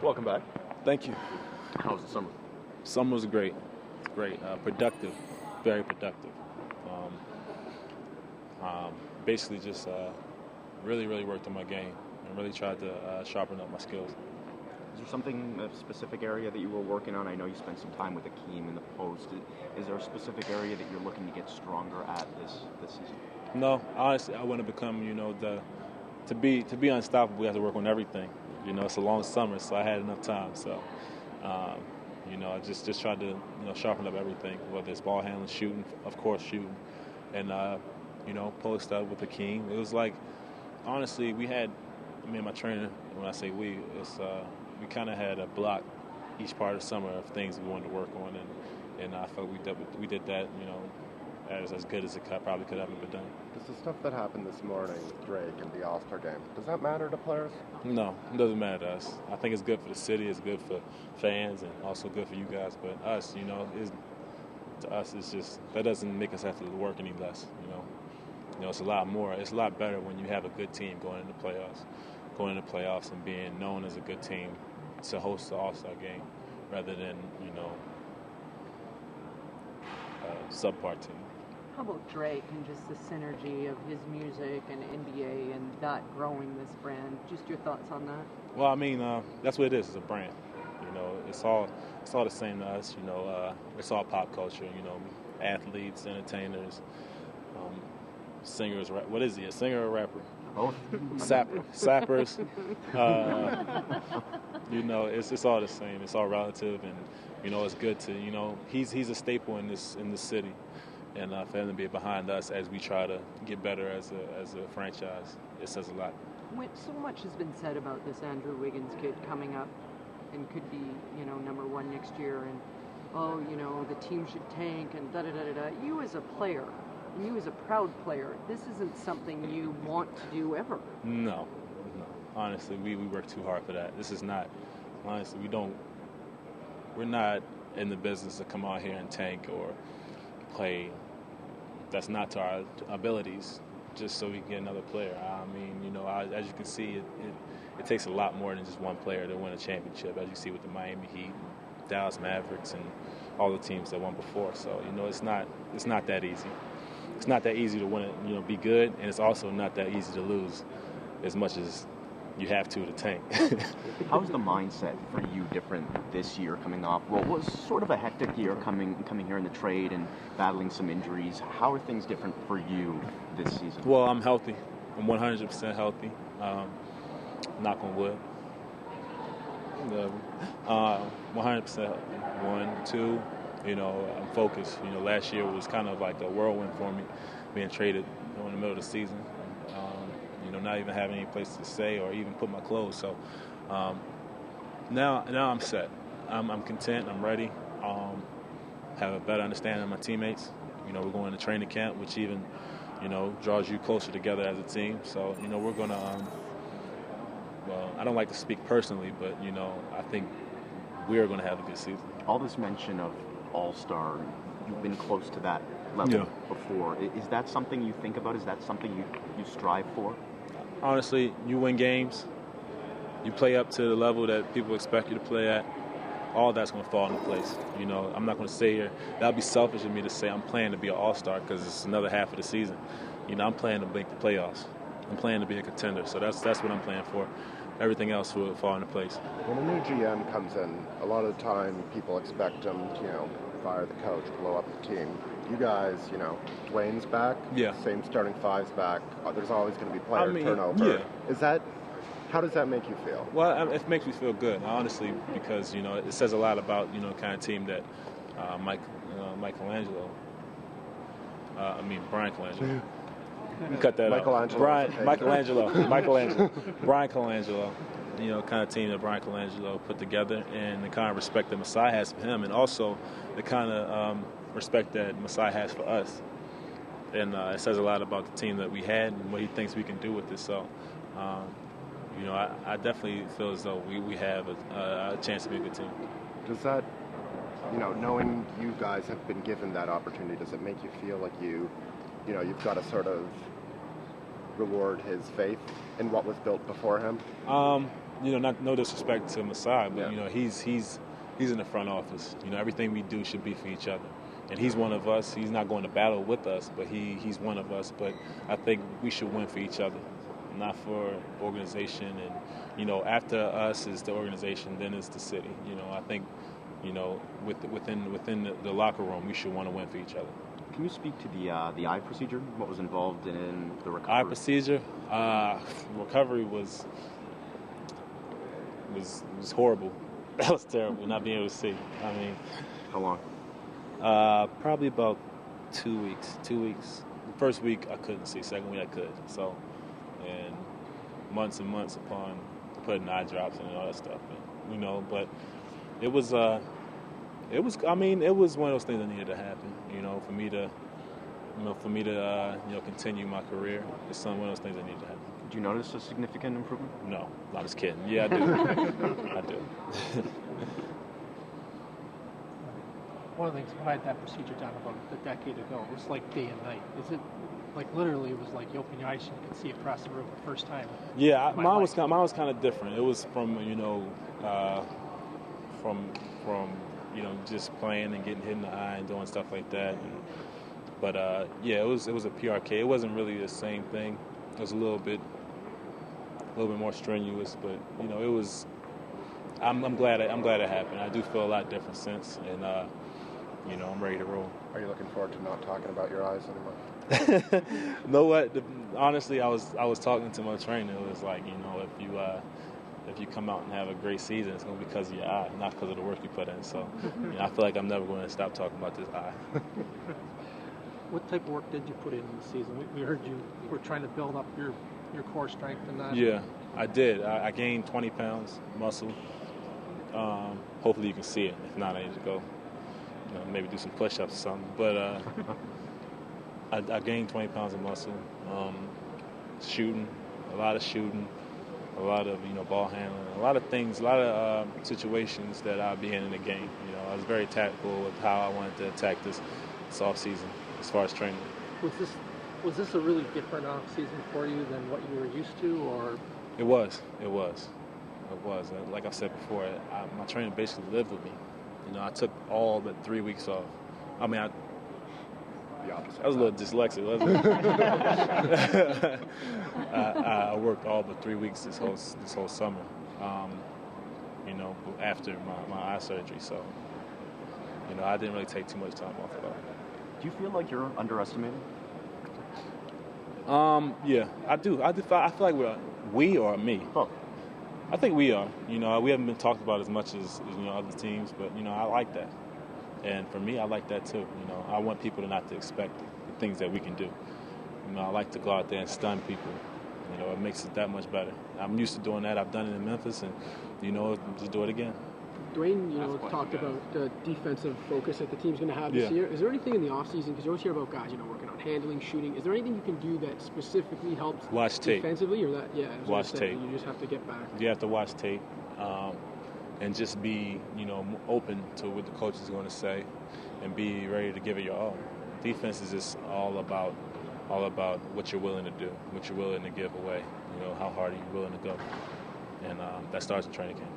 Welcome back. Thank you. How was the summer? Summer was great. Great. Productive. Very productive. Basically just really worked on my game and really tried to sharpen up my skills. Is there something, a specific area that you were working on? I know you spent some time with Akeem in the post. Is there a specific area that you're looking to get stronger at this season? No, honestly, I want to become, to be unstoppable, we have to work on everything. It's a long summer, so I had enough time. So, I just tried to, sharpen up everything, whether it's ball handling, shooting, of course, shooting, and, post up with Akeem. It was like, honestly, me and my trainer, when I say we, it's we kind of had a block each part of the summer of things we wanted to work on, and I felt we did that, as good as it probably could have ever been done. Does the stuff that happened this morning with Drake and the All-Star game, does that matter to players? No, it doesn't matter to us. I think it's good for the city, it's good for fans, and also good for you guys. But us, to us, it's just, that doesn't make us have to work any less, It's a lot more. It's a lot better when you have a good team going into playoffs and being known as a good team to host the All-Star game rather than, a subpar team. How about Drake and just the synergy of his music and NBA and that growing this brand? Just your thoughts on that? Well, that's what it is. It's a brand. It's all the same to us. It's all pop culture. Athletes, entertainers, singers. What is he? A singer or a rapper? Both. Sappers. It's all the same. It's all relative, and it's good to he's a staple in this city. And for him to be behind us as we try to get better as a franchise, it says a lot. So much has been said about this Andrew Wiggins kid coming up and could be, number one next year, and the team should tank and da-da-da-da-da. You as a player, and you as a proud player, this isn't something you want to do ever. No. Honestly, we work too hard for that. This is not, honestly, we're not in the business to come out here and tank or play that's not to our abilities just so we can get another player. As you can see, it takes a lot more than just one player to win a championship, as you see with the Miami Heat, Dallas Mavericks, and all the teams that won before. So, it's not that easy. It's not that easy to win it, be good, and it's also not that easy to lose as much as you have to tank. How's the mindset for you different this year coming off what was sort of a hectic year coming here in the trade and battling some injuries? How are things different for you this season? Well, I'm healthy. I'm 100% healthy. Knock on wood. 100% healthy. 1, 2, I'm focused. Last year was kind of like a whirlwind for me, being traded in the middle of the season. Not even having any place to stay or even put my clothes. So now I'm set. I'm content. I'm ready. Have a better understanding of my teammates. We're going to training camp, which even draws you closer together as a team. So we're going to. Well, I don't like to speak personally, but I think we are going to have a good season. All this mention of All-Star, you've been close to that level before. Is that something you think about? Is that something you strive for? Honestly, you win games, you play up to the level that people expect you to play at, all that's going to fall into place. I'm not going to say here, that would be selfish of me to say I'm playing to be an all-star because it's another half of the season. I'm playing to make the playoffs. I'm playing to be a contender, so that's what I'm playing for. Everything else will fall into place. When a new GM comes in, a lot of the time people expect him to, fire the coach, blow up the team. You guys, Dwayne's back. Yeah. Same starting five's back. There's always going to be player turnover. Yeah. How does that make you feel? Well, it makes me feel good, honestly, because it says a lot about kind of team that Brian Colangelo. Cut that out. Brian Colangelo. Kind of team that Brian Colangelo put together, and the kind of respect that Masai has for him, and also the kind of respect that Masai has for us. And it says a lot about the team that we had and what he thinks we can do with this. So, I definitely feel as though we have a chance to be a good team. Does that, knowing you guys have been given that opportunity, does it make you feel like you've got to sort of reward his faith in what was built before him? no disrespect to Masai, but Yeah. he's in the front office. Everything we do should be for each other, and he's one of us. He's not going to battle with us, but he's one of us. But I think we should win for each other, not for organization. And after us is the organization, then is the city. I think within the locker room, we should want to win for each other. Can you speak to the eye procedure? What was involved in the recovery? Eye procedure, recovery was horrible. That was terrible, not being able to see. I mean, How long? probably about 2 weeks. 2 weeks. The first week I couldn't see. Second week I could. So, and months and months upon putting eye drops and all that stuff. But it was one of those things that needed to happen. For me to continue my career. It's one of those things that needed to happen. Did you notice a significant improvement? No, I'm just kidding. Yeah, I do. I do. One of the things, I had that procedure done about a decade ago. It was like day and night. Is it like literally? It was like you open your eyes and you could see across the room the first time. Yeah, mine was kind of different. It was from just playing and getting hit in the eye and doing stuff like that. But it was a PRK. It wasn't really the same thing. It was a little bit more strenuous, but it was. I'm glad it happened. I do feel a lot different since, and I'm ready to roll. Are you looking forward to not talking about your eyes anymore? You know what? Honestly, I was talking to my trainer. It was like, if you come out and have a great season, it's going to be because of your eye, not because of the work you put in. So, I feel like I'm never going to stop talking about this eye. What type of work did you put in the season? We heard you were trying to build up your core strength and that. Yeah, I did. I gained 20 pounds muscle. Hopefully you can see it. If not, I need to go, maybe do some push-ups or something. But I gained 20 pounds of muscle. Shooting, a lot of ball handling, a lot of things, a lot of situations that I'll be in the game. I was very tactical with how I wanted to attack this off season as far as training. Was this a really different off season for you than what you were used to, or? It was. And like I said before, my trainer basically lived with me. I took all but 3 weeks off. I mean, The opposite. I was a little dyslexic, wasn't it? I worked all but 3 weeks this whole summer. After my eye surgery, so I didn't really take too much time off at all. Do you feel like you're underestimated? Yeah, I do. I feel like we or me. Both. I think we are. We haven't been talked about as much as other teams, but I like that. And for me, I like that too. I want people to not to expect the things that we can do. I like to go out there and stun people. It makes it that much better. I'm used to doing that. I've done it in Memphis, and just do it again. Dwayne, talked about the defensive focus that the team's going to have this year. Is there anything in the offseason, because you always hear about guys, working on handling, shooting. Is there anything you can do that specifically helps watch tape defensively, or that? Yeah, watch tape. You just have to get back. You have to watch tape, and just be open to what the coach is going to say, and be ready to give it your all. Defense is just all about what you're willing to do, what you're willing to give away. How hard are you willing to go, and that starts in training camp.